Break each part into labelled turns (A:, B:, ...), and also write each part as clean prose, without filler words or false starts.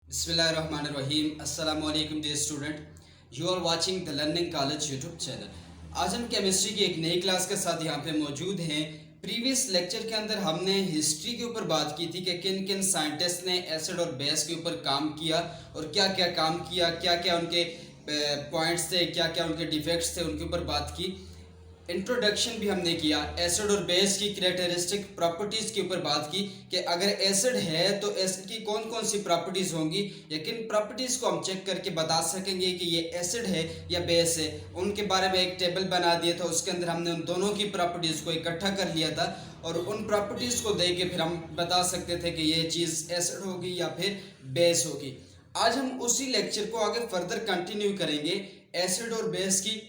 A: बिस्मिल्लाहिर्रहमानिर्रहीम। अस्सलाम वालेकुम dear student, you are watching the learning college YouTube channel. आज हम केमिस्ट्री की एक नई क्लास के साथ यहाँ पे मौजूद हैं। प्रीवियस लेक्चर के अंदर हमने हिस्ट्री के ऊपर बात की थी कि किन किन साइंटिस्ट ने एसिड और बेस के ऊपर काम किया और क्या क्या काम किया, क्या क्या उनके पॉइंट्स थे, क्या क्या उनके डिफेक्ट्स थे, उनके ऊपर बात की। इंट्रोडक्शन भी हमने किया, एसिड और बेस की कैरेक्टरिस्टिक प्रॉपर्टीज़ के ऊपर बात की कि अगर एसिड है तो एसिड की कौन कौन सी प्रॉपर्टीज़ होंगी या किन प्रॉपर्टीज़ को हम चेक करके बता सकेंगे कि ये एसिड है या बेस है। उनके बारे में एक टेबल बना दिया था, उसके अंदर हमने उन दोनों की प्रॉपर्टीज़ को इकट्ठा कर लिया था और उन प्रॉपर्टीज़ को देख के फिर हम बता सकते थे कि ये चीज़ एसिड होगी या फिर बेस होगी। आज हम उसी लेक्चर को आगे फर्दर कंटिन्यू करेंगे, एसिड और बेस की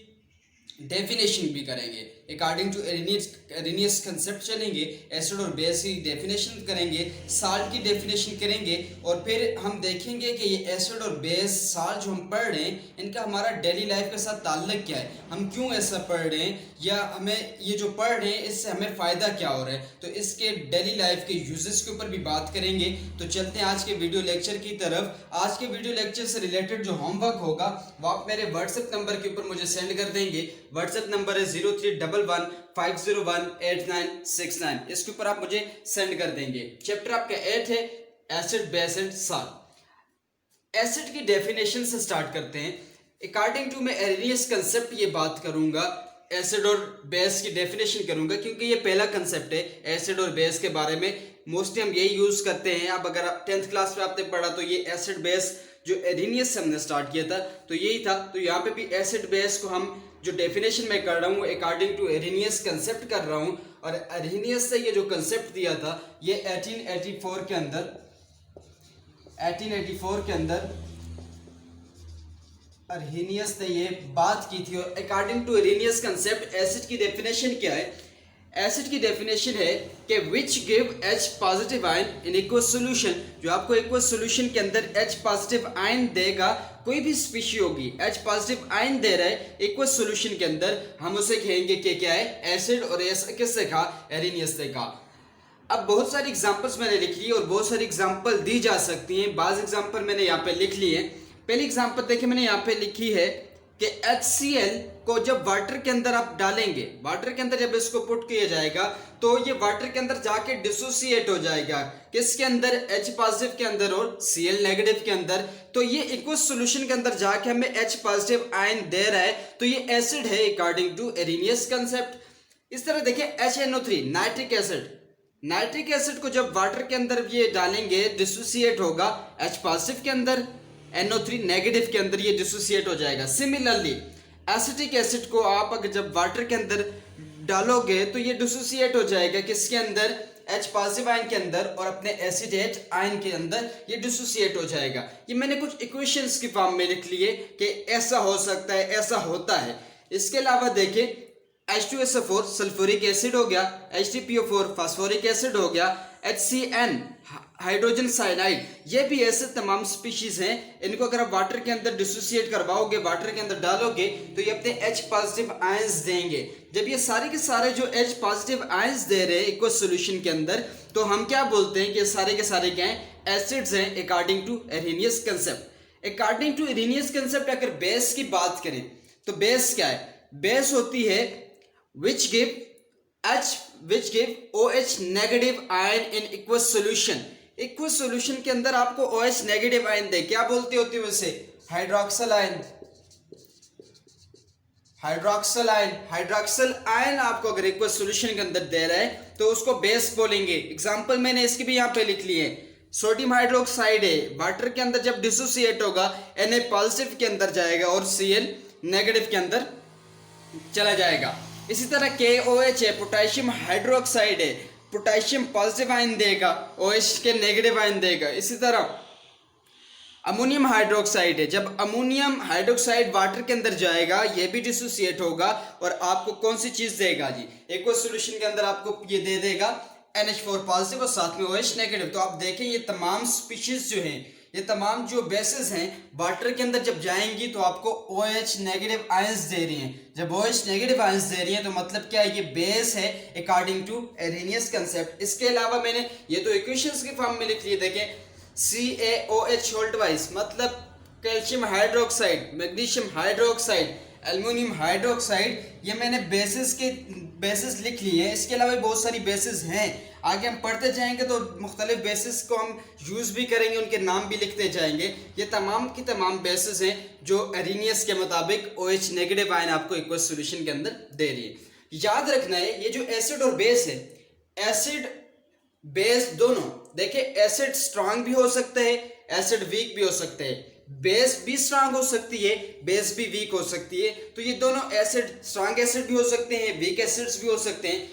A: डेफिनेशन भी करेंगे। अकॉर्डिंग टू एरेनियस कंसेप्ट चलेंगे, एसिड और बेस की डेफिनेशन करेंगे, साल्ट की डेफिनेशन करेंगे और फिर हम देखेंगे कि ये एसिड और बेस साल्ट जो हम पढ़ रहे हैं इनका हमारा डेली लाइफ के साथ ताल्लुक क्या है, हम क्यों ऐसा पढ़ रहे हैं या हमें ये जो पढ़ रहे हैं इससे हमें फ़ायदा क्या हो रहा है। तो इसके डेली लाइफ के यूजेस के ऊपर भी बात करेंगे। तो चलते हैं आज के वीडियो लेक्चर की तरफ। आज के वीडियो लेक्चर से रिलेटेड जो होमवर्क होगा वो आप मेरे व्हाट्सएप नंबर के ऊपर मुझे सेंड कर देंगे। व्हाट्सएप नंबर है 0311501969। इसके ऊपर आप मुझे सेंड कर देंगे। चैप्टर आपका 8 है, acid base and salt. Acid की डेफिनेशन से स्टार्ट करते हैं। अकॉर्डिंग टू मैं एरेनियस कंसेप्ट ये बात करूंगा, एसिड और बेस की डेफिनेशन करूंगा क्योंकि ये पहला कंसेप्ट है एसिड और बेस के बारे में। मोस्टली हम यही यूज करते हैं। अब अगर आप 10th क्लास में आपने पढ़ा तो ये एसिड बेस जो एरेनियस से हमने स्टार्ट किया था तो यही था। तो यहाँ पे भी एसिड बेस को हम जो डेफिनेशन मैं कर रहा हूँ अकॉर्डिंग टू एरेनियस कंसेप्ट कर रहा हूँ और एरेनियस से ये जो कंसेप्ट दिया था ये 1884 के अंदर अरहेनियस ने ये बात की थी। और according to Arrhenius concept acid की डेफिनेशन क्या है? एसिड की डेफिनेशन है कि which give H positive ion in aqueous solution, जो आपको एक्वस सॉल्यूशन के अंदर H पॉजिटिव आयन देगा। कोई भी स्पीशी होगी H पॉजिटिव आयन दे रहा है एक्वस सॉल्यूशन के अंदर, हम उसे कहेंगे कि क्या है, एसिड। और ऐसा किससे कहा? एरेनियस ने कहा। अब बहुत सारी एग्जांपल्स मैंने लिख ली और बहुत सारी एग्जांपल दी जा सकती हैं। बाज़ एग्जांपल मैंने यहाँ पे लिख ली है। पहली एग्जांपल देखिए, मैंने यहाँ पे लिखी है कि HCl को जब वाटर के अंदर आप डालेंगे, वाटर के अंदर जब इसको पुट किया जाएगा तो ये वाटर के अंदर जाके डिसोसिएट हो जाएगा। किसके अंदर? H पॉजिटिव के अंदर और Cl नेगेटिव के अंदर। तो ये एक्वस सॉल्यूशन के अंदर जाके हमें H पॉजिटिव आयन दे रहा है, तो ये एसिड है अकॉर्डिंग टू एरेनियस कंसेप्ट। इस तरह देखिए HNO3 nitric acid, nitric acid को जब वाटर के अंदर ये डालेंगे डिसोसिएट होगा H पॉजिटिव के अंदर, NO3 नेगेटिव के अंदर ये डिसोसिएट हो जाएगा। सिमिलरली एसिटिक एसिड को आप अगर जब वाटर के अंदर डालोगे तो ये डिसोसिएट हो जाएगा किसके अंदर? H पॉजिटिव आयन के अंदर और अपने एसिडेट आयन के अंदर ये डिसोसिएट हो जाएगा। ये मैंने कुछ इक्वेशंस की फॉर्म में लिख लिए कि ऐसा हो सकता है, ऐसा होता है। इसके अलावा देखिए H2SO4 सल्फ्यूरिक एसिड हो गया, H3PO4 फास्फोरिक एसिड हो गया, HCN हाइड्रोजन साइनाइड, ये भी ऐसे तमाम स्पीशीज हैं। इनको अगर आप वाटर के अंदर डिसोसिएट करवाओगे, वाटर के अंदर डालोगे तो ये अपने H पॉजिटिव आयंस देंगे। जब ये सारे के सारे जो H पॉजिटिव आयंस दे रहे हैं एक्वस सॉल्यूशन के अंदर, तो हम क्या बोलते हैं कि सारे के सारे क्या हैं? एसिड्स हैं according to Arrhenius concept. According to Arrhenius concept अगर बेस की बात करें तो बेस क्या है? बेस होती है which give OH negative ion in aqueous solution. Aqueous solution के अंदर आपको OH नेगेटिव आयन दे, क्या बोलती होती है उसे? Hydroxyl ion. हाइड्रोक्सल आयन आपको अगर एक्वस सॉल्यूशन के अंदर दे रहा है तो उसको बेस बोलेंगे। एग्जांपल मैंने इसकी भी यहाँ पे लिख ली है। सोडियम हाइड्रोक्साइड है, वाटर के अंदर जब डिसोसिएट होगा Na पॉजिटिव के अंदर जाएगा और Cl नेगेटिव के अंदर चला जाएगा। इसी तरह KOH है, पोटेशियम हाइड्रोक्साइड है, पोटेशियम पॉजिटिव आयन देगा, OH के नेगेटिव आयन देगा। इसी तरह अमोनियम हाइड्रोक्साइड है, जब अमोनियम हाइड्रोक्साइड वाटर के अंदर जाएगा ये भी डिसोसिएट होगा और आपको कौन सी चीज देगा जी? एक्वस सॉल्यूशन के अंदर आपको ये दे देगा NH4 पॉजिटिव और साथ में OH नेगेटिव। तो आप देखें ये तमाम स्पीशीज जो हैं, ये तमाम जो बेसेस हैं वाटर के अंदर जब जाएंगी तो आपको OH नेगेटिव आयंस दे रही हैं। जब OH नेगेटिव आयंस दे रही हैं तो मतलब क्या है? ये बेस है अकॉर्डिंग टू एरेनियस कंसेप्ट। इसके अलावा मैंने ये तो इक्वेशंस के फॉर्म में लिख लिए। देखें CaOH होल ट्वाइस, मतलब calcium hydroxide, magnesium hydroxide, aluminium hydroxide, ये मैंने बेसिस लिख लिए हैं। इसके अलावा बहुत सारी बेसिस हैं, आगे हम पढ़ते जाएंगे तो मुख्तलिफ बेसिस को हम यूज़ भी करेंगे, उनके नाम भी लिखते जाएंगे। ये तमाम की तमाम बेसिस हैं जो एरेनियस के मुताबिक OH नेगेटिव आयन आपको एक्वस सॉल्यूशन के अंदर दे रही है। याद रखना है ये जो एसिड और बेस है, एसिड बेस दोनों, देखिए एसिड स्ट्रांग भी हो सकता है, एसिड वीक भी हो सकता है, बेस भी स्ट्रांग हो सकती है, बेस भी वीक हो सकती है। तो ये दोनों एसिड, स्ट्रांग एसिड भी हो सकते हैं, वीक एसिड्स भी हो सकते हैं,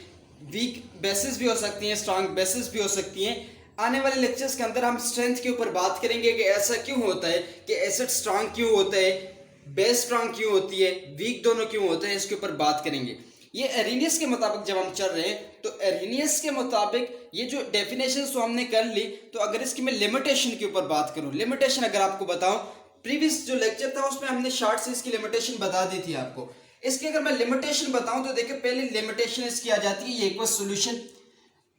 A: वीक बेसिस भी हो सकती हैं, स्ट्रांग बेसिस भी हो सकती हैं। आने वाले लेक्चर्स के अंदर हम स्ट्रेंथ के ऊपर बात करेंगे कि ऐसा क्यों होता है, कि एसिड स्ट्रांग क्यों होता है, बेस स्ट्रांग क्यों होती है, वीक दोनों क्यों होते हैं, इसके ऊपर बात करेंगे। ये एरेनियस के मुताबिक जब हम चल रहे हैं तो एरेनियस के मुताबिक ये जो डेफिनेशन तो हमने कर ली, तो अगर इसकी मैं लिमिटेशन के ऊपर बात करूं, लिमिटेशन अगर आपको बताऊं, प्रीवियस जो लेक्चर था उसमें हमने शॉर्ट से इसकी लिमिटेशन बता दी थी आपको। इसकी अगर मैं लिमिटेशन बताऊं तो देखिए पहले लिमिटेशन इसकी आ जाती है ये एक्वस सॉल्यूशन।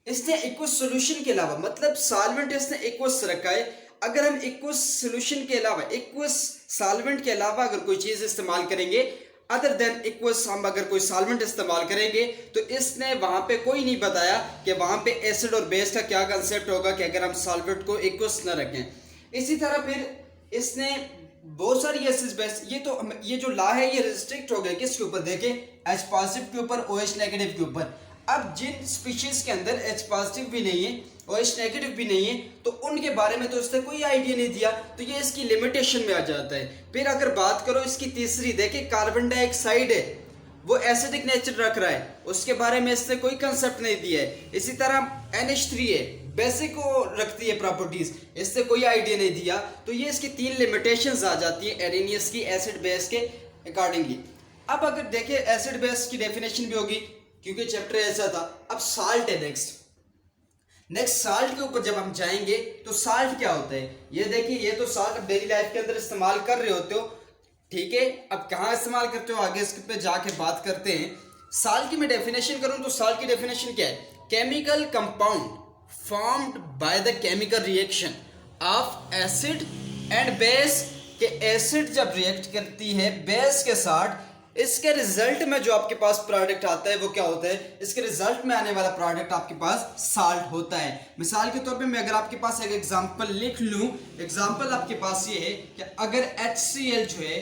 A: इसने एक्वस सॉल्यूशन के अलावा, मतलब सॉल्वेंट इसने एक्वस रखा है, अगर हम एक्वस सॉल्यूशन के अलावा, एक्वस सॉल्वेंट के अलावा अगर कोई चीज इस्तेमाल करेंगे, अदर देन एक्वस, हम अगर कोई सॉल्वेंट इस्तेमाल करेंगे, तो इसने वहां पे कोई नहीं बताया कि वहां पे एसिड और बेस का क्या कंसेप्ट होगा कि अगर हम सॉल्वेंट को एक्वस न रखें। इसी तरह फिर इसने बहुत सारी एसिड बेस, ये जो ला है ये रिस्ट्रिक्ट हो गया किसके ऊपर, देखें H पॉजिटिव के ऊपर, OH नेगेटिव के ऊपर। अब जिन स्पीशीज के अंदर H पॉजिटिव भी नहीं है, OH नेगेटिव भी नहीं है, तो उनके बारे में तो इसने कोई आइडिया नहीं दिया, तो ये इसकी लिमिटेशन में आ जाता है। फिर अगर बात करो इसकी तीसरी, देखिए कार्बन डाइऑक्साइड है, वो एसिडिक नेचर रख रहा है, उसके बारे में इसने कोई कंसेप्ट नहीं दिया है। इसी तरह NH3 है, बेसिक को रखती है प्रॉपर्टीज, इससे कोई आइडिया नहीं दिया। तो ये इसकी 3 लिमिटेशंस आ जाती है एरेनियस की एसिड बेस के अकॉर्डिंगली। अब अगर देखें एसिड बेस की डेफिनेशन भी होगी क्योंकि चैप्टर ऐसा था। अब साल्ट है नेक्स्ट साल्ट के ऊपर जब हम जाएंगे तो साल्ट क्या होता है, ये देखिए, ये तो साल्ट आप डेली लाइफ के अंदर इस्तेमाल कर रहे होते हो, ठीक है। अब कहाँ इस्तेमाल करते हो आगे इसके पे जाके बात करते हैं। साल्ट की मैं डेफिनेशन करूं तो साल्ट की डेफिनेशन क्या है, chemical compound formed by the chemical reaction of acid and base, के एसिड जब रिएक्ट करती है बेस के साथ, इसके रिजल्ट में जो आपके पास प्रोडक्ट आता है वो क्या होता है, इसके रिजल्ट में आने वाला प्रोडक्ट आपके पास साल्ट होता है। मिसाल के तौर पे मैं अगर आपके पास एक एग्जांपल लिख लूं, एग्जांपल आपके पास ये है कि अगर HCl जो है,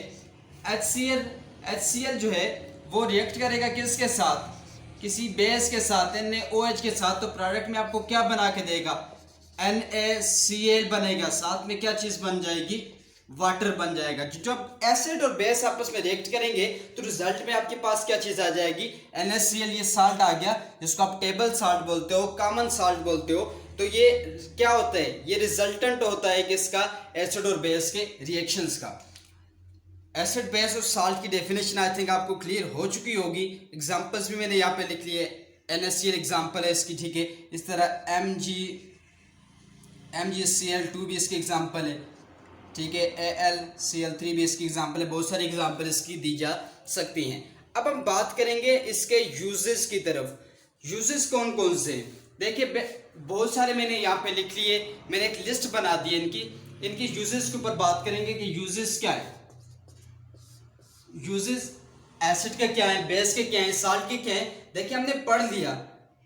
A: HCl जो है वो रिएक्ट करेगा किसके साथ, किसी बेस के साथ, NaOH के साथ, तो प्रोडक्ट में आपको क्या बना के देगा, NaCl बनेगा, साथ में क्या चीज बन जाएगी, वाटर बन जाएगा। जब एसिड और बेस आपस में रिएक्ट करेंगे तो रिजल्ट में आपके पास क्या चीज आ जाएगी, NaCl, ये साल्ट आ गया, जिसको आप टेबल साल्ट बोलते हो, कॉमन साल्ट बोलते हो। तो ये क्या होता है, ये रिजल्टेंट होता है किसका, एसिड और बेस के रिएक्शंस का। एसिड बेस और साल्ट की डेफिनेशन आई थिंक आपको क्लियर हो चुकी होगी। एग्जांपल्स भी मैंने यहाँ पे लिख लिए, NaCl एग्जांपल है इसकी, ठीक है। इस तरह MgCl2 भी इसकी एग्जांपल है, ठीक है। AlCl3 भी इसकी एग्जांपल है, बहुत सारी एग्जांपल इसकी दी जा सकती हैं। अब हम बात करेंगे इसके यूजेस की तरफ। यूजेस कौन कौन से, देखिए बहुत सारे मैंने यहाँ पे लिख लिए, मैंने एक लिस्ट बना दी है इनकी यूजेस के ऊपर बात करेंगे कि यूजेस क्या है, यूजेस एसिड के क्या है, बेस के क्या है, साल्ट के क्या है। देखिए हमने पढ़ लिया,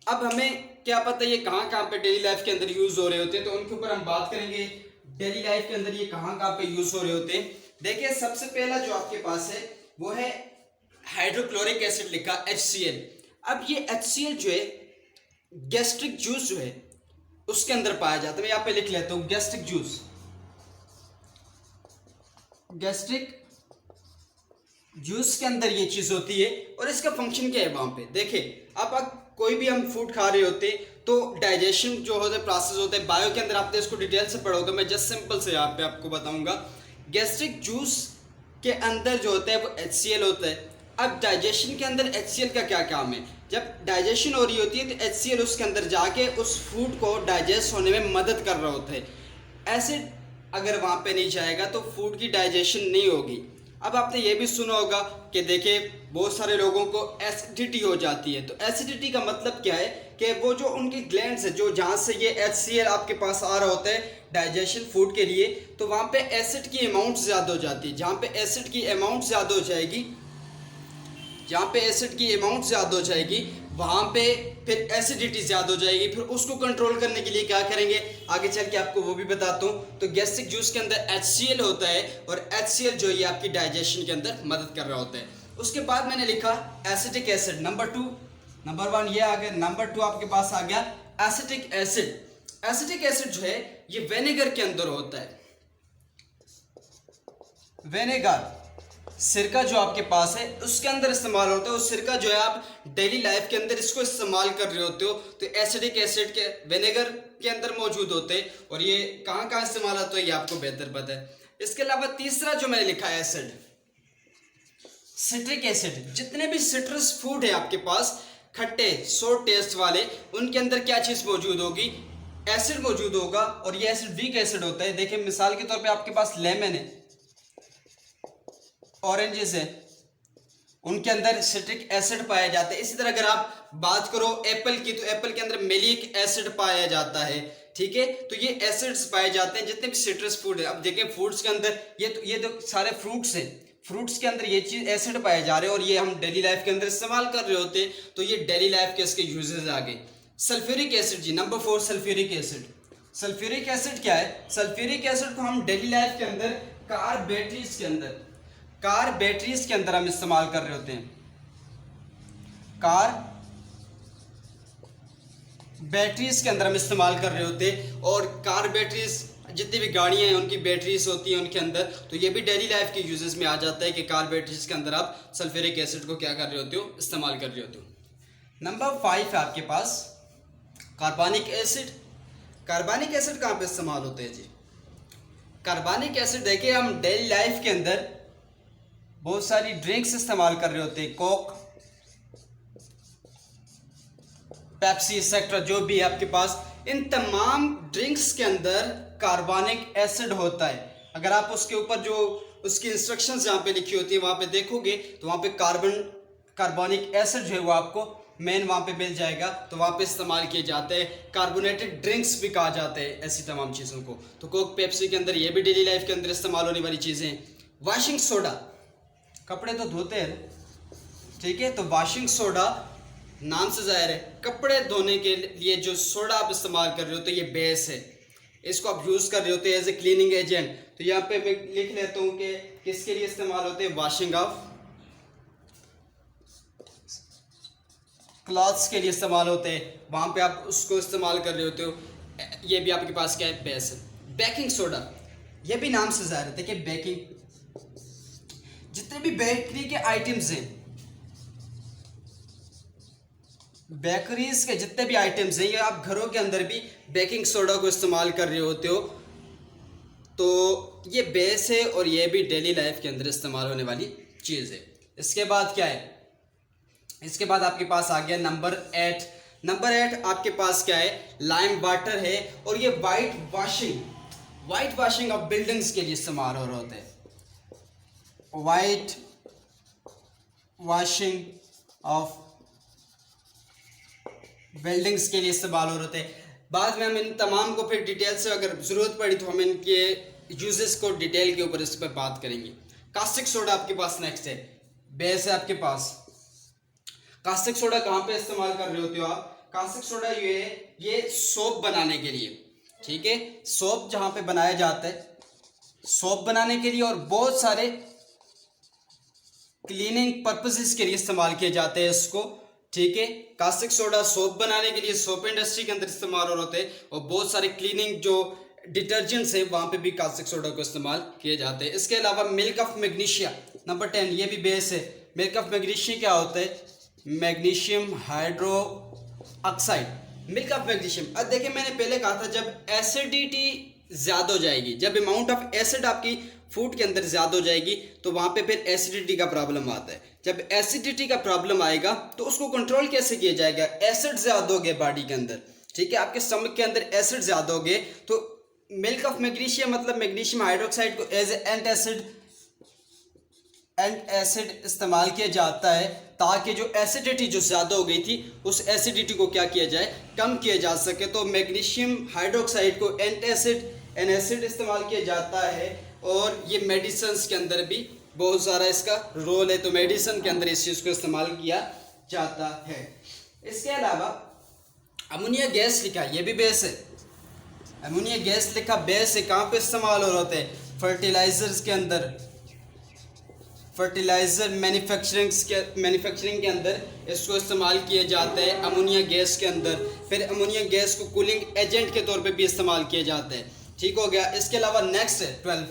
A: अब हमें क्या पता ये कहाँ कहाँ पे डेली लाइफ के अंदर यूज हो रहे होते हैं, तो उनके ऊपर हम बात करेंगे। डेली लाइफ के अंदर ये कहाँ कहाँ पे यूज हो रहे होते हैं। देखिए सबसे पहला जो आपके पास है वो है हाइड्रोक्लोरिक एसिड लिखा HCl। अब ये HCl जो है गैस्ट्रिक जूस जो है उसके अंदर पाया जाता है। मैं यहाँ पे लिख लेता हूँ गैस्ट्रिक जूस, गैस्ट्रिक जूस के अंदर ये चीज होती है। और इसका फंक्शन क्या है वहां पे, देखिए अब कोई भी हम फूड खा रहे होते तो डाइजेशन जो होता है, प्रोसेस होता है, बायो के अंदर आपने इसको डिटेल से पढ़ोगे, मैं जस्ट सिंपल से यहाँ पे आपको बताऊंगा। गैस्ट्रिक जूस के अंदर जो होता है वो HCl होता है। अब डाइजेशन के अंदर HCl का क्या काम है, जब डाइजेशन हो रही होती है तो HCl उसके अंदर जाके उस फूड को डाइजेस्ट होने में मदद कर रहा होता है। एसिड अगर वहाँ पे नहीं जाएगा तो फूड की डाइजेशन नहीं होगी। अब आपने ये भी सुना होगा कि देखिए बहुत सारे लोगों को एसिडिटी हो जाती है। तो एसिडिटी का मतलब क्या है कि वो जो उनकी ग्लैंड्स है, जो जहाँ से ये HCl आपके पास आ रहा होता है, डाइजेशन फूड के लिए, तो वहाँ पे एसिड की अमाउंट ज़्यादा हो जाती है। जहाँ पे एसिड की अमाउंट ज़्यादा हो जाएगी, जहाँ पे एसिड की अमाउंट ज़्यादा हो जाएगी, वहाँ पे फिर एसिडिटी ज़्यादा हो जाएगी। फिर उसको कंट्रोल करने के लिए क्या करेंगे, आगे चल के आपको वो भी बताता हूँ। तो गैस्ट्रिक जूस के अंदर HCl होता है, और HCl जो ये आपकी डाइजेशन के अंदर मदद कर रहा होता है। उसके बाद मैंने लिखा एसिटिक एसिड, नंबर 1 ये आ गया। नंबर 2 आपके पास आ गया एसिटिक एसिड। एसिटिक एसिड जो है ये विनेगर के अंदर होता है। विनेगर, सिरका जो आपके पास है उसके अंदर इस्तेमाल होता है। उस सिरका जो है आप डेली लाइफ के अंदर इसको इस्तेमाल कर रहे होते हो, तो एसिडिक एसिड के विनेगर के अंदर मौजूद होते हैं। और ये कहाँ कहाँ इस्तेमाल होता है ये आपको बेहतर पता है। इसके अलावा तीसरा जो मैंने लिखा है एसिड, सिट्रिक एसिड। जितने भी सिट्रस फूड है आपके पास, खट्टे सोर टेस्ट वाले, उनके अंदर क्या चीज़ मौजूद होगी, एसिड मौजूद होगा। और ये एसिड वीक एसिड होता है। देखिए मिसाल के तौर पे आपके पास लेमन है, ऑरेंजेस है, उनके अंदर सिट्रिक एसिड पाया जाता है। इसी तरह अगर आप बात करो एप्पल की, तो एप्पल के अंदर मेलिक एसिड पाया जाता है। ठीक है, तो ये एसिड्स पाए जाते हैं जितने भी सिट्रस फूड है। अब देखें फ्रूट्स के अंदर ये तो सारे फ्रूट्स हैं, फ्रूट्स के अंदर ये चीज़ एसिड पाए जा रहे हैं, और ये हम डेली लाइफ के अंदर इस्तेमाल कर रहे होते हैं। तो ये डेली लाइफ के इसके यूजेस आ गए। सल्फ्यूरिक एसिड जी, number 4 sulphuric acid. Sulphuric acid क्या है? सल्फ्यूरिक एसिड को हम डेली लाइफ के अंदर कार बैटरीज के अंदर हम इस्तेमाल कर रहे होते हैं। कार बैटरीज के अंदर हम इस्तेमाल कर रहे होते हैं। और कार बैटरीज, जितनी भी गाड़ियां हैं उनकी बैटरीज होती हैं उनके अंदर, तो ये भी डेली लाइफ के यूजेस में आ जाता है कि कार बैटरीज के अंदर आप सल्फ्यूरिक एसिड को क्या कर रहे होते हो, इस्तेमाल कर रहे होते हो। नंबर 5 है आपके पास कार्बनिक एसिड। कार्बनिक एसिड कहाँ पे इस्तेमाल होते हैं जी? कार्बनिक एसिड देखिए हम डेली लाइफ के अंदर बहुत सारी ड्रिंक्स इस्तेमाल कर रहे होते हैं, कोक, पेप्सी एक्सेट्रा, जो भी है आपके पास, इन तमाम ड्रिंक्स के अंदर कार्बनिक एसिड होता है। अगर आप उसके ऊपर जो उसकी इंस्ट्रक्शंस जहाँ पे लिखी होती है वहाँ पे देखोगे, तो वहाँ पे कार्बनिक एसिड जो है वो आपको मेन वहाँ पे मिल जाएगा। तो वहाँ पे इस्तेमाल किए जाते हैं। कार्बोनेटेड ड्रिंक्स भी कहा जाता है ऐसी तमाम चीज़ों को। तो कोक, पेप्सी के अंदर ये भी डेली लाइफ के अंदर इस्तेमाल होने वाली चीज़ें हैं। वॉशिंग सोडा, कपड़े तो धोते हैं, ठीक है, तो वॉशिंग सोडा नाम से जाहिर है कपड़े धोने के लिए जो सोडा आप इस्तेमाल कर रहे हो, तो ये बेस है, इसको आप यूज़ कर रहे होते हैं एज ए क्लीनिंग एजेंट। तो यहाँ पे मैं लिख लेता हूँ कि किसके लिए इस्तेमाल होते हैं, वॉशिंग ऑफ क्लॉथ्स के लिए इस्तेमाल होते हैं, वहाँ पे आप उसको इस्तेमाल कर रहे होते हो। ये भी आपके पास क्या है, बेस है। बेकिंग सोडा, ये भी नाम से जाहिर है। देखिए बेकिंग, जितने भी बेकरी के आइटम्स हैं, बेकरीज के जितने भी आइटम्स हैं, ये आप घरों के अंदर भी बेकिंग सोडा को इस्तेमाल कर रहे होते हो। तो ये बेस है और ये भी डेली लाइफ के अंदर इस्तेमाल होने वाली चीज़ है। इसके बाद क्या है, इसके बाद आपके पास आ गया नंबर 8। नंबर 8 आपके पास क्या है, लाइम वाटर है। और ये वाइट वॉशिंग ऑफ बिल्डिंग्स के लिए इस्तेमाल हो रहे होते हैं। वाइट वॉशिंग ऑफ बिल्डिंग्स के लिए इस्तेमाल हो रहे थे। बाद में हम इन तमाम को फिर डिटेल से अगर ज़रूरत पड़ी तो हम इनके यूजेस को डिटेल के ऊपर इस पर बात करेंगे। कास्टिक सोडा आपके पास नेक्स्ट है, बेस है आपके पास। कास्टिक सोडा कहाँ पे इस्तेमाल कर रहे होते हो आप? कास्टिक सोडा ये सोप बनाने के लिए, ठीक है, सोप जहाँ पे बनाया जाता है, सोप बनाने के लिए और बहुत सारे क्लीनिंग पर्पसेस के लिए इस्तेमाल किए जाते हैं इसको, ठीक है। कास्टिक सोडा सोप बनाने के लिए सोप इंडस्ट्री के अंदर इस्तेमाल हो रहे हैं, और बहुत सारे क्लीनिंग जो डिटर्जेंट्स हैं वहाँ पे भी कास्टिक सोडा को इस्तेमाल किए जाते हैं। इसके अलावा मिल्क ऑफ मैग्नीशिया, नंबर 10, ये भी बेस है। मिल्क ऑफ मैग्नीशिया क्या होता है? Magnesium hydro oxide. Milk of magnesium, अब देखिए मैंने पहले कहा था जब एसिडिटी ज़्यादा हो जाएगी, जब अमाउंट ऑफ एसिड आपकी फूड के अंदर ज़्यादा हो जाएगी, तो वहाँ पे फिर एसिडिटी का प्रॉब्लम आता है। जब एसिडिटी का प्रॉब्लम आएगा तो उसको कंट्रोल कैसे किया जाएगा? एसिड ज़्यादा हो गए बॉडी के अंदर, ठीक है, आपके स्टमक के अंदर एसिड ज़्यादा हो गए, तो मिल्क ऑफ मैग्नीशियम मतलब मैग्नीशियम हाइड्रोक्साइड को एज एंट एसिड इस्तेमाल किया जाता है, ताकि जो एसिडिटी जो ज़्यादा हो गई थी उस एसिडिटी को क्या किया जाए, कम किया जा सके। तो मैग्नीशियम हाइड्रोक्साइड को एंट एसिड एन एसिड इस्तेमाल किया जाता है, और ये मेडिसिन के अंदर भी बहुत सारा इसका रोल है, तो मेडिसिन के अंदर इस चीज़ को इस्तेमाल किया जाता है। इसके अलावा अमोनिया गैस लिखा, ये भी बेस है, अमोनिया गैस लिखा बेस है। कहाँ पे इस्तेमाल हो रहा है? फर्टिलाइजर्स के अंदर, फर्टिलाइजर मैन्युफैक्चरिंग के अंदर इसको इस्तेमाल किए जाते हैं अमोनिया गैस के अंदर। फिर अमोनिया गैस को कूलिंग एजेंट के तौर पे भी इस्तेमाल किए जाते हैं। ठीक हो गया। इसके अलावा नेक्स्ट है 12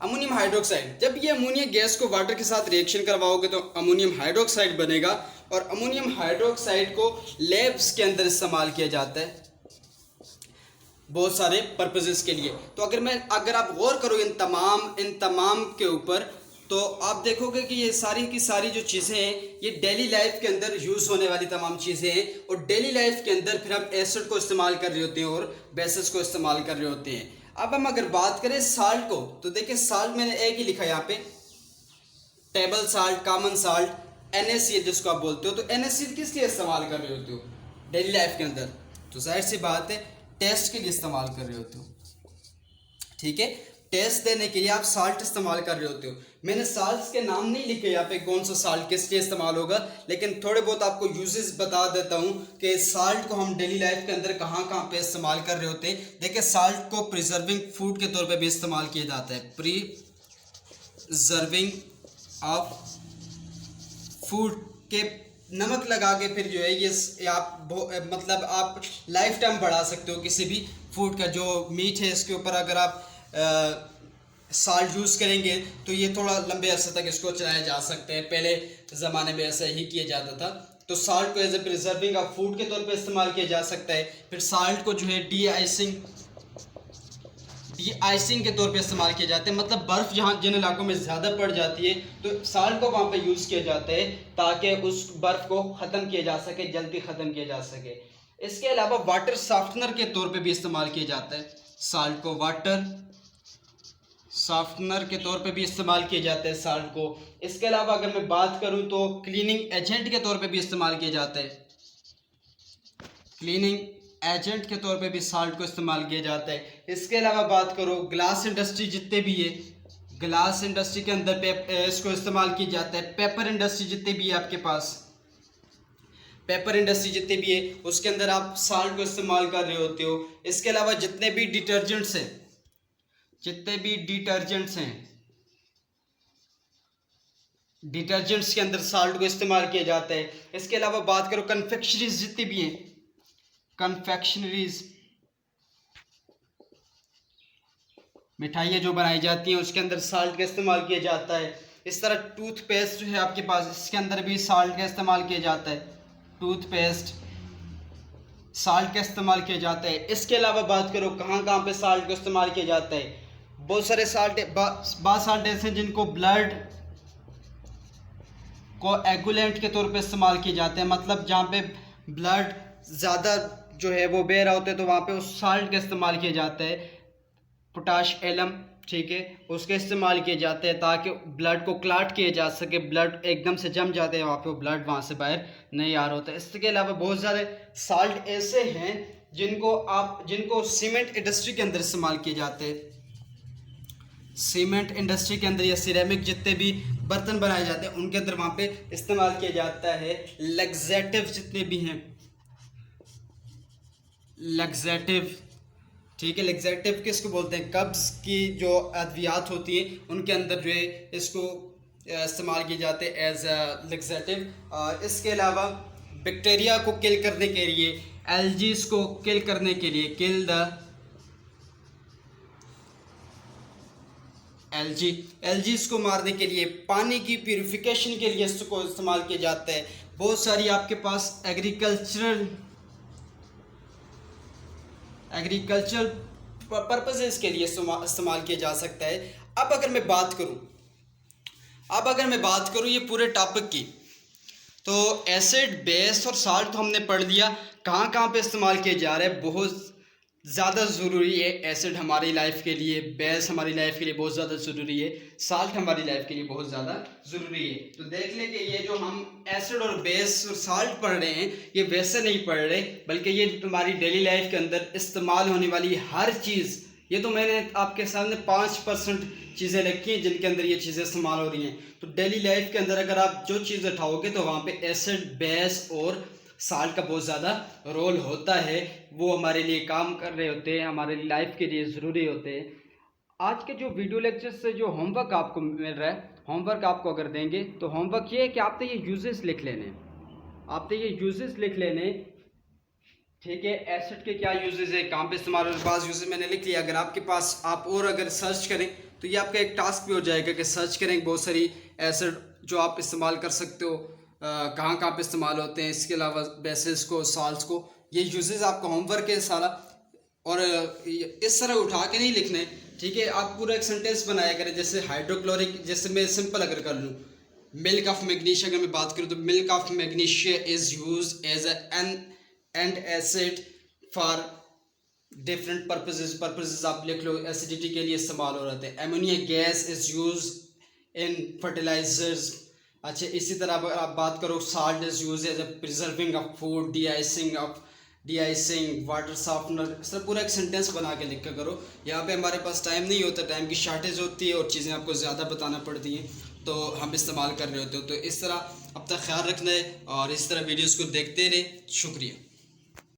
A: अमोनियम हाइड्रोक्साइड। जब ये अमोनिया गैस को वाटर के साथ रिएक्शन करवाओगे तो अमोनियम हाइड्रोक्साइड बनेगा, और अमोनियम हाइड्रोक्साइड को लैब्स के अंदर इस्तेमाल किया जाता है बहुत सारे पर्पसेस के लिए। तो अगर आप गौर करोगे इन तमाम के ऊपर, तो आप देखोगे कि ये सारी की सारी जो चीज़ें हैं ये डेली लाइफ के अंदर यूज़ होने वाली तमाम चीज़ें हैं, और डेली लाइफ के अंदर फिर हम एसिड को इस्तेमाल कर रहे होते हैं और बेसिस को इस्तेमाल कर रहे होते हैं। अब हम अगर बात करें साल्ट को, तो देखिए साल्ट मैंने एक ही लिखा है यहाँ पे, table salt, common salt, NaCl जिसको आप बोलते हो। तो NaCl किस लिए इस्तेमाल कर रहे होते हो डेली लाइफ के अंदर? तो जाहिर सी बात है टेस्ट के लिए इस्तेमाल कर रहे होते हो। ठीक है, टेस्ट देने के लिए आप साल्ट इस्तेमाल कर रहे होते हो। मैंने साल्ट्स के नाम नहीं लिखे यहाँ पे कौन सा साल्ट किस लिए इस्तेमाल होगा, लेकिन थोड़े बहुत आपको यूजेस बता देता हूँ कि साल्ट को हम डेली लाइफ के अंदर कहाँ कहाँ पे इस्तेमाल कर रहे होते हैं। देखिए साल्ट को प्रिजर्विंग फूड के तौर पे भी इस्तेमाल किया जाता है, प्रिजर्विंग ऑफ फूड के नमक लगा के फिर जो है ये आप मतलब आप लाइफ टाइम बढ़ा सकते हो किसी भी फूड का। जो मीट है इसके ऊपर अगर आप साल्ट यूज़ करेंगे तो ये थोड़ा लंबे अरसे तक इसको चलाया जा सकता है। पहले ज़माने में ऐसा ही किया जाता था। तो साल्ट को as a preserving of food के तौर पे इस्तेमाल किया जा सकता है। फिर साल्ट को जो है डी आइसिंग के तौर पे इस्तेमाल किया जाता है, मतलब बर्फ़ जहाँ जिन इलाकों में ज़्यादा पड़ जाती है तो साल्ट को वहाँ पे यूज़ किया जाता है ताकि उस बर्फ़ को ख़त्म किया जा सके, जल्दी ख़त्म किया जा सके। इसके अलावा वाटर सॉफ्टनर के तौर पे भी इस्तेमाल किया जाता है। साल्ट को वाटर सॉफ्टनर के तौर पे भी इस्तेमाल किया जाता है साल्ट को। इसके अलावा अगर मैं बात करूँ तो क्लीनिंग एजेंट के तौर पे भी इस्तेमाल किया जाता है। क्लीनिंग एजेंट के तौर पे भी साल्ट को इस्तेमाल किया जाता है। इसके अलावा बात करो ग्लास इंडस्ट्री जितने भी है, ग्लास इंडस्ट्री के अंदर इसको इस्तेमाल किया जाता है। पेपर इंडस्ट्री जितने भी है आपके पास, पेपर इंडस्ट्री जितने भी है उसके अंदर आप साल्ट को इस्तेमाल कर रहे होते हो। इसके अलावा जितने भी डिटर्जेंट्स हैं, डिटर्जेंट्स के अंदर साल्ट को इस्तेमाल किया जाता है। इसके अलावा बात करो कन्फेक्शनरीज जितनी भी हैं, कन्फेक्शनरीज मिठाइयाँ जो बनाई जाती हैं उसके अंदर साल्ट का इस्तेमाल किया जाता है। इस तरह टूथपेस्ट जो है आपके पास, इसके अंदर भी साल्ट का इस्तेमाल किया जाता है। टूथपेस्ट साल्ट का इस्तेमाल किया जाता है। इसके अलावा बात करो कहाँ कहाँ पे साल्ट का इस्तेमाल किया जाता है। बहुत सारे साल्ट साल्ट ऐसे हैं जिनको ब्लड को एगुलेंट के तौर पे इस्तेमाल किए जाते हैं, मतलब जहाँ पे ब्लड ज़्यादा जो है वो बह रहा होता है तो वहाँ पे उस साल्ट का इस्तेमाल किया जाता है। पोटाश एलम, ठीक है, उसके इस्तेमाल किए जाते हैं ताकि ब्लड को क्लाट किया जा सके। ब्लड एकदम से जम जाते हैं वहाँ पे, वो ब्लड वहाँ से बाहर नहीं आ रहा होता है। इसके अलावा बहुत सारे साल्ट ऐसे हैं जिनको सीमेंट इंडस्ट्री के अंदर इस्तेमाल किए जाते हैं। सीमेंट इंडस्ट्री के अंदर या सिरेमिक जितने भी बर्तन बनाए जाते हैं उनके अंदर वहाँ पे इस्तेमाल किया जाता है। लग्जेटिव जितने भी हैं, लग्जेटिव, ठीक है, लग्जेटिव किसको बोलते हैं? कब्ज़ की जो अद्वियात होती हैं उनके अंदर जो है इसको इस्तेमाल किए जाते हैं एज अ लग्जेटिव। इसके अलावा बैक्टीरिया को किल करने के लिए, एल्जीज को किल करने के लिए, किल द एल्जीज को मारने के लिए, पानी की प्यूरिफिकेशन के लिए इसको इस्तेमाल किया जाता है। बहुत सारी आपके पास एग्रीकल्चरल पर्पसेस के लिए इस्तेमाल किया जा सकता है। अब अगर मैं बात करूँ ये पूरे टॉपिक की, तो एसिड, बेस और साल्ट तो हमने पढ़ लिया। कहाँ कहाँ पे इस्तेमाल किए जा रहे हैं, बहुत ज़्यादा ज़रूरी है। एसिड हमारी लाइफ के लिए, बेस हमारी लाइफ के लिए बहुत ज़्यादा ज़रूरी है, साल्ट हमारी लाइफ के लिए बहुत ज़्यादा ज़रूरी है। तो देख लें कि ये जो हम एसिड और बेस और साल्ट पढ़ रहे हैं, ये वैसे नहीं पढ़ रहे, बल्कि ये हमारी डेली लाइफ के अंदर इस्तेमाल होने वाली हर चीज़, ये तो मैंने आपके सामने 5% चीज़ें रखी हैं जिनके अंदर ये चीज़ें इस्तेमाल हो रही हैं। तो डेली लाइफ के अंदर अगर आप जो चीज़ उठाओगे तो वहाँ पे एसिड, बेस और साल्ट का बहुत ज़्यादा रोल होता है। वो हमारे लिए काम कर रहे होते हैं, हमारे लाइफ के लिए ज़रूरी होते हैं। आज के जो वीडियो लेक्चर से जो होमवर्क आपको मिल रहा है, होमवर्क आपको अगर देंगे तो होमवर्क ये है कि आपने ये यूजेस लिख लेने, आपने ये यूजेस लिख लेने, ठीक है। एसिड के क्या यूजेस है, कहाँ पे इस्तेमाल हो, बाज़ यूजेस मैंने लिख लिया। अगर आपके पास आप और अगर सर्च करें तो ये आपका एक टास्क भी हो जाएगा कि सर्च करें बहुत सारी एसिड जो आप इस्तेमाल कर सकते हो, कहाँ कहाँ पे इस्तेमाल होते हैं। इसके अलावा बेसिस को, साल्ट्स को, ये यूजेस आपका होमवर्क है सारा। और इस तरह उठा के नहीं लिखने, ठीक है। आप पूरा एक सेंटेंस बनाया करें, जैसे हाइड्रोक्लोरिक, जैसे मैं सिंपल अगर कर लूँ, मिल्क ऑफ मैग्नीशिया अगर मैं बात करूँ तो milk of magnesia is use as antacid for different purposes आप लिख लो, एसिडिटी के लिए इस्तेमाल हो रहे थे। Ammonia gas is use in fertilizers. अच्छा, इसी तरह अगर आप बात करो, salt is use as a preserving of food, deicing, water softener. इस तरह पूरा एक सेंटेंस बना के लिख कर करो। यहाँ पे हमारे पास टाइम नहीं होता, टाइम की शॉर्टेज होती है और चीज़ें आपको ज़्यादा बताना पड़ती हैं, तो हम इस्तेमाल कर रहे होते हो। तो इस तरह अब तक ख्याल रखना है और इस तरह वीडियोज़ को देखते रहे। शुक्रिया।